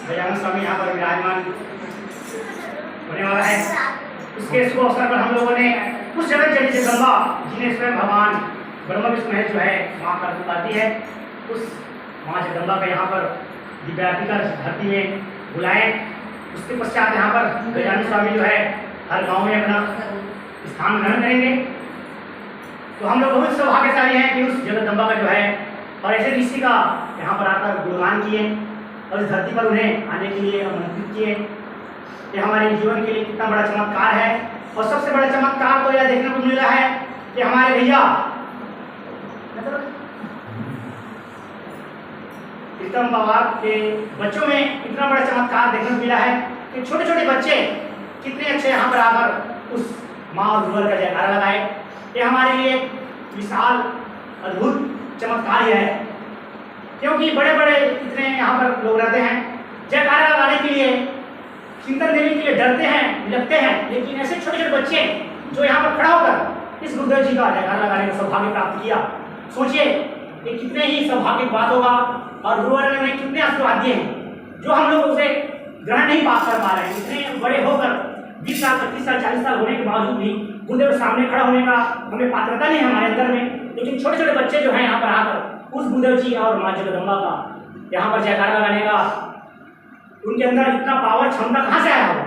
गजानन स्वामी यहाँ पर विराजमान होने वाला है। उसके शुभ अवसर पर हम लोगों ने उस जगह चली जगदम्बा जिन्हें स्वयं भगवान ब्रह्मा विष्णु महेश जो है माँ का रूप आती है, उस माँ जगदम्बा का यहाँ पर दिव्यारती कर धरती में बुलाएं। उसके पश्चात यहाँ पर गजानन स्वामी जो है हर गांव में अपना स्थान ग्रहण करेंगे। तो हम लोग बहुत सौभाग्यशाली हैं कि उस जगदम्बा का जो है और ऐसे ऋषि का यहाँ पर आकर गुणगान किए और इस धरती पर उन्हें आने के लिए आमंत्रित किए। ये हमारे जीवन के लिए कितना बड़ा चमत्कार है। और सबसे बड़ा चमत्कार तो यह देखने को मिल रहा है कि हमारे भैया प्रीतम पवार के बच्चों में इतना बड़ा चमत्कार देखने को मिला है कि छोटे छोटे बच्चे कितने अच्छे यहाँ पर आकर उस माँ और गुरुवर का जयकारा लगाए। ये हमारे लिए विशाल अद्भुत चमत्कार है, क्योंकि बड़े बड़े इतने यहाँ पर लोग रहते हैं, जयकारा लगाने के लिए चिंतन देने के लिए डरते हैं, लगते हैं, लेकिन ऐसे छोटे छोटे बच्चे जो यहाँ पर खड़ा होकर इस गुरुदेव जी का जयकारा लगाने का सौभाग्य प्राप्त किया। सोचिए कि कितने ही सौभाग्य की बात होगा और गुरुवर ने उन्हें कितने आशीर्वाद दिए हैं जो हम लोग उसे ग्रहण नहीं पा कर पा रहे हैं। इतने बड़े होकर 20 साल 25 साल 40 साल होने के बावजूद भी गुरुदेव के सामने खड़ा होने का हमें पात्रता नहीं है हमारे अंदर में, लेकिन छोटे छोटे बच्चे जो हैं यहाँ पर आकर उस गुरुदेव जी और माँ जगदम्बा का यहाँ पर जयकारा लगाने का उनके अंदर इतना पावर क्षमता कहाँ से आया होगा?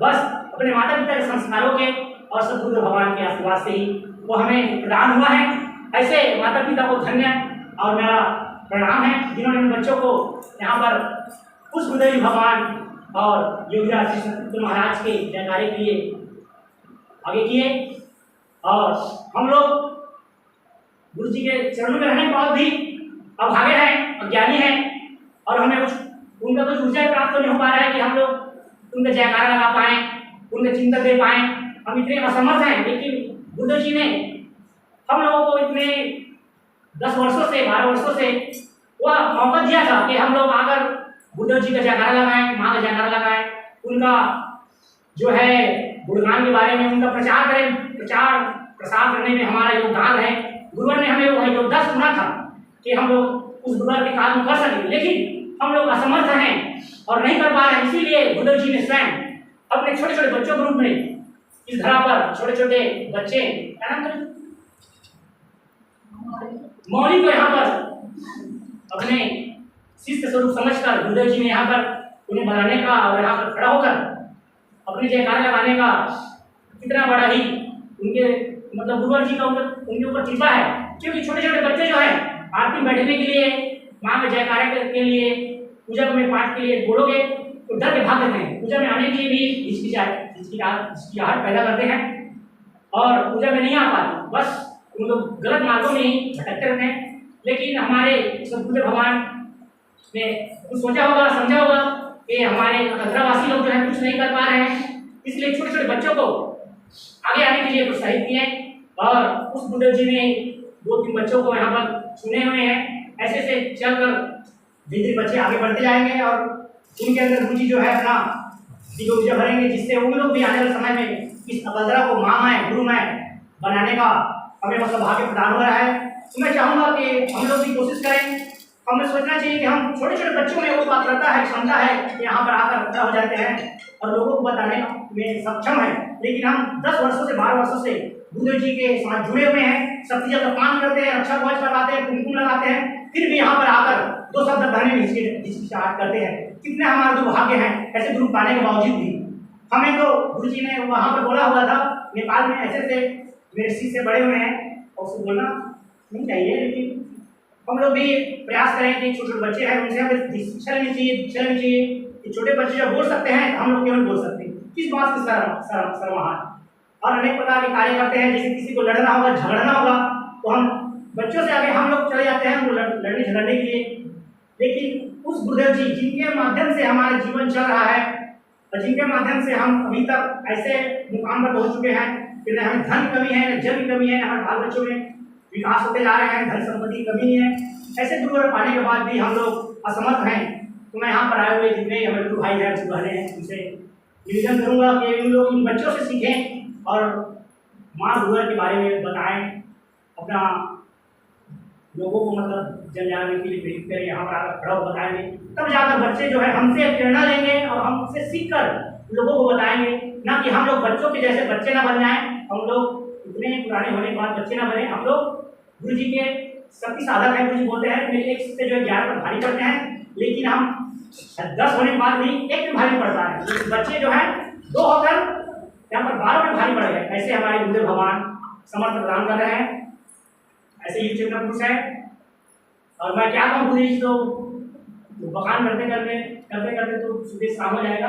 बस अपने माता पिता के संस्कारों के और सद्गुरु भगवान के आशीर्वाद से ही वो हमें प्रदान हुआ है। ऐसे माता पिता को धन्य और मेरा प्रणाम है जिन्होंने उन बच्चों को यहाँ पर उस गुरुदेव भगवान और योगीराज श्री सतगुरु महाराज के जयकारे के लिए आगे किए। और हम लोग गुरु जी के चरणों में रहने के बाद भी अभागे हैं, अज्ञानी हैं और हमें उनका कुछ ऊर्जा प्राप्त नहीं हो पा रहा है कि हम लोग उनका जयकारा लगा पाएँ, उनका चिंतन दे पाएँ। हम इतने असमर्थ हैं, लेकिन गुरुदेव जी ने हम लोगों को इतने 10 वर्षों से 12 वर्षों से वह मौका दिया था कि हम लोग आकर गुरुदेव जी का जयकारा लगाएं, माँ का जयकारा लगाएं, उनका जो है गुणगान के बारे में उनका प्रचार करें, प्रचार प्रसार करने में हमारा योगदान है। गुरुवर ने हमें वह योगदान सुना था कि हम लोग उस गुरुवर के काम कर सकें, लेकिन हम लोग असमर्थ हैं और नहीं कर पा रहे हैं। इसीलिए गुरुदेव जी ने स्वयं अपने छोटे छोटे बच्चों के रूप में इस धरा पर छोटे छोटे बच्चे क्या नाम मौली को यहाँ पर अपने शिष्य स्वरूप समझकर गुरुदेव जी ने यहाँ पर उन्हें बनाने का और यहाँ पर खड़ा होकर अपने जयकारा लगाने का कितना बड़ा ही उनके मतलब गुरुवर जी का उनके ऊपर कृपा है। क्योंकि छोटे छोटे बच्चे जो है आरती में बैठने के लिए, माँ के जयकारे के लिए, पूजा में पाठ के लिए बोलोगे तो डर के भाग जाते हैं। पूजा में आने के लिए भी हिचकिचाहट पैदा करते हैं और पूजा में नहीं आ पाते, बस उन लोग गलत मार्गों में ही भटकते रहते हैं। लेकिन हमारे सद्गुरु भगवान ने कुछ सोचा होगा, समझा होगा कि हमारे खतरावासी लोग जो है कुछ नहीं कर पा रहे हैं, इसलिए छोटे छोटे बच्चों को आगे आने के लिए प्रोत्साहित किए और उस गुरुदेव जी ने 2-3 बच्चों को यहाँ पर चुने हुए हैं। ऐसे से चलकर धीरे धीरे बच्चे आगे बढ़ते जाएंगे और उनके अंदर रुचि जो है अपना ऊर्जा भरेंगे, जिससे उन लोग भी आने वाले समय में इस अबलदरा को माँ गुरुमय बनाने का हमें वो सौभाग्य प्रदान हो रहा है। तो मैं चाहूँगा कि हम लोग भी कोशिश करें। हमें सोचना चाहिए कि हम छोटे छोटे बच्चों में वो पात्रता है, क्षमता है कि यहाँ पर आकर खड़ा हो जाते हैं और लोगों को बताने में सक्षम है। लेकिन हम 10 वर्षों से 12 वर्षों से गुरुदेव जी के साथ जुड़े हुए हैं, सब चीज़ का पान करते हैं, अच्छा कवच लगाते हैं, कुमकुम लगाते हैं, फिर भी यहाँ पर आकर 2 शब्द कहने में हिचकिचाहट करते हैं। कितने हमारे दुर्भाग्य हैं ऐसे गुरु पाने के बावजूद भी। हमें तो गुरु जी ने वहाँ पर बोला हुआ था, नेपाल में ऐसे से मेरे शिष्य बड़े हुए हैं और उसको बोलना नहीं चाहिए, लेकिन हम लोग भी प्रयास करें कि छोटे छोटे बच्चे हैं उनसे हमें शिक्षा लेनी चाहिए कि छोटे बच्चे जब बोल सकते हैं हम लोग क्यों नहीं बोल सकते। किस बात की शर्माहट और अनेक प्रकार के कार्य करते हैं। जैसे किसी को लड़ना होगा, झगड़ना होगा, तो हम बच्चों से आगे हम लोग चले जाते हैं लड़ने झगड़ने के लिए। लेकिन उस गुरुदेव जी जिनके माध्यम से हमारा जीवन चल रहा है और जिनके माध्यम से हम अभी तक ऐसे मुकाम पर पहुँच चुके हैं कि हमें धन की कमी है, जल की कमी है, हमारे बाल बच्चों में विकास होते जा रहे हैं, धन संपत्ति की कमी नहीं है। ऐसे गुरुवर पाने के बाद भी हम लोग असमर्थ हैं। तो मैं यहाँ पर आए हुए जितने हमारे गुरु भाई हैं, बहने हैं, उनसे निवेदन करूँगा कि इन लोग इन बच्चों से सीखें और माँ गुरुवर के बारे में बताएं, अपना लोगों को मतलब जन जागरण के लिए प्रेरित करें, यहाँ पर आकर खड़ा होकर बताएंगे, तब जाकर बच्चे जो है हमसे प्रेरणा लेंगे और हमसे सीख कर लोगों को बताएंगे। ना कि हम लोग बच्चों के जैसे बच्चे ना बन जाएं, हम लोग इतने पुराने होने के बाद बच्चे ना बने। हम लोग गुरु जी के शक्ति साधक हैं। गुरु जी बोलते हैं मेरे एक से जो 11 पर भारी पड़ते हैं, लेकिन हम 10 होने के बाद भी एक में भारी पड़ता है। लेकिन बच्चे जो है 2 होकर यहाँ पर 12 में भारी पड़ गए। ऐसे हमारे गुरुदेव भगवान समर्थ प्रदान कर रहे हैं। ऐसे ही चेतना पुरुष है। और मैं क्या कहूँ, गुरु जी तो बखान करते करते तो सुबह शाम हो जाएगा।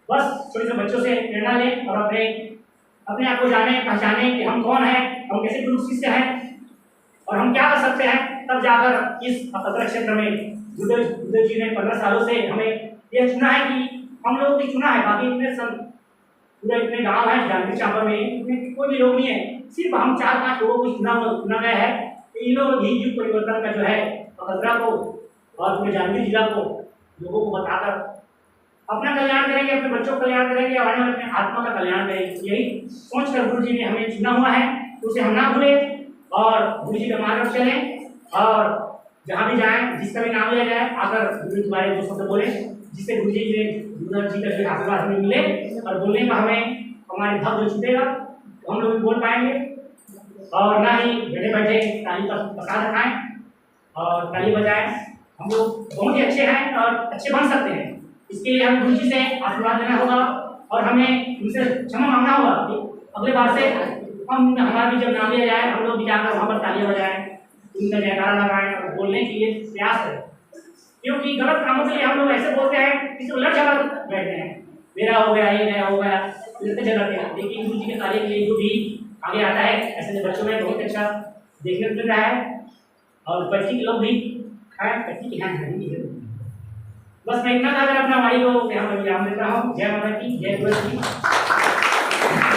बस छोटे छोटे बच्चों से प्रेरणा लें और अपने आप को जाने पहचाने कि हम कौन हैं, हम कैसे गुरु शिष्य हैं और हम क्या कर सकते हैं। तब जाकर इस अपत्र क्षेत्र में गुरुदेव जी ने 15 सालों से हमें यह चुना है कि हम लोगों की चुना है। बाकी इतने गाँव हैं जागृत चांपा में, इतने कोई भी लोग नहीं है, सिर्फ हम 4-5 लोगों को चुना गया है। इन लोग भी युग परिवर्तन का जो है अपद्रा को और पूरे जागृत जिला को लोगों को बताकर अपना कल्याण करेंगे, अपने बच्चों का कल्याण करेंगे और अपने आत्मा का कल्याण करेंगे। यही सोच कर गुरु जी ने हमें चुना हुआ है, तो उसे हम ना भूलें और गुरु जी के मार्ग पर चलें। और जहाँ भी जाएं, जिसका भी नाम लिया जाए, आकर गुरु के बारे में 2 शब्द बोले, जिससे गुरु जी का जो आशीर्वाद हमें मिले और बोलने का हमें हमारे भक्त जो छूटेगा तो हम लोग भी बोल पाएंगे। और ना ही बैठे बैठे ताली का प्रसाद खाएं और ताली बजाएं। हम लोग बहुत ही अच्छे हैं और अच्छे बन सकते हैं। इसके लिए हमें गुरु जी से आशीर्वाद लेना होगा और हमें उनसे क्षमा मांगना होगा कि अगले बार से हमारा भी जब नाम लिया जाए, हम लोग भी जाकर वहाँ पर तालियां बजाएं, उनका जयकारा लगाएं और बोलने के लिए प्रयास करें। क्योंकि गलत कामों के लिए हम लोग ऐसे बोलते हैं, किसी उलट जगह बैठते हैं, मेरा हो गया, ये नया हो गया, उलट जगह पे। लेकिन गुरु जी के कार्य के लिए जो भी आगे आता है, ऐसे बच्चों में बहुत अच्छा देखने को मिल रहा है। और बच्ची के लोग भी खाए, बच्ची की हैं। बस मैं इतना कहकर अपना वाणी को यहाँ पर विराम देता हूँ। जय माता की, जय गुरु जी।